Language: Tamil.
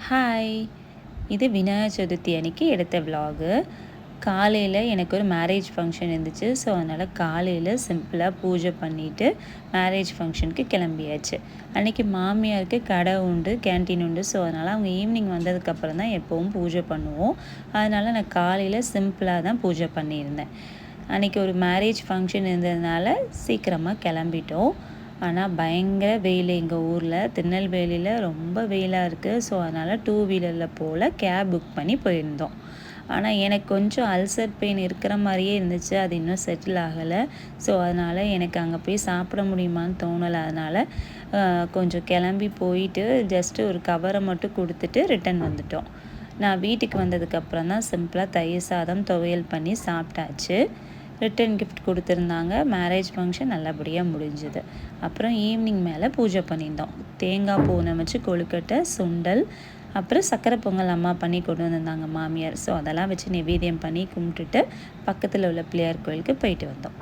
ஹாய்! இது விநாயகர் சதுர்த்தி அன்னைக்கு எடுத்த விலாகு. காலையில் எனக்கு ஒரு மேரேஜ் ஃபங்க்ஷன் இருந்துச்சு. ஸோ அதனால் காலையில் சிம்பிளாக பூஜை பண்ணிவிட்டு மேரேஜ் ஃபங்க்ஷனுக்கு கிளம்பியாச்சு. அன்றைக்கி மாமியாருக்கு கடை உண்டு, கேன்டீன் உண்டு. ஸோ அதனால் அவங்க ஈவினிங் வந்ததுக்கப்புறம் தான் எப்போவும் பூஜை பண்ணுவோம். அதனால் நான் காலையில் சிம்பிளாக தான் பூஜை பண்ணியிருந்தேன். அன்றைக்கி ஒரு மேரேஜ் ஃபங்க்ஷன் இருந்ததுனால சீக்கிரமாக கிளம்பிட்டோம். ஆனால் பயங்கர வெயில் எங்கள் ஊரில் திருநெல்வேலியில் ரொம்ப வெயிலாக இருக்குது. ஸோ அதனால் 2 வீலரில் போல் கேப் புக் பண்ணி போயிருந்தோம். ஆனால் எனக்கு கொஞ்சம் அல்சர் பெயின் இருக்கிற மாதிரியே இருந்துச்சு. அது இன்னும் செட்டில் ஆகலை. ஸோ அதனால் எனக்கு அங்கே போய் சாப்பிட முடியுமான்னு தோணலை. அதனால் கொஞ்சம் கிளம்பி போயிட்டு ஜஸ்ட்டு ஒரு கவரை மட்டும் கொடுத்துட்டு ரிட்டன் வந்துட்டோம். நான் வீட்டுக்கு வந்ததுக்கப்புறம் தான் சிம்பிளாக தயிர் சாதம் துவையல் பண்ணி சாப்பிட்டாச்சு. ரிட்டன் கிஃப்ட் கொடுத்துருந்தாங்க. மேரேஜ் ஃபங்க்ஷன் நல்லபடியாக முடிஞ்சுது. அப்புறம் ஈவினிங் மேலே பூஜை பண்ணியிருந்தோம். தேங்காய் பூ நமைச்சு கொழுக்கட்டை, சுண்டல், அப்புறம் சக்கரை பொங்கல் அம்மா பண்ணி கொண்டு வந்திருந்தாங்க மாமியார். ஸோ அதெல்லாம் வச்சு நைவேத்தியம் பண்ணி கும்பிட்டுட்டு பக்கத்தில் உள்ள பிள்ளையார் கோயிலுக்கு போயிட்டு வந்தோம்.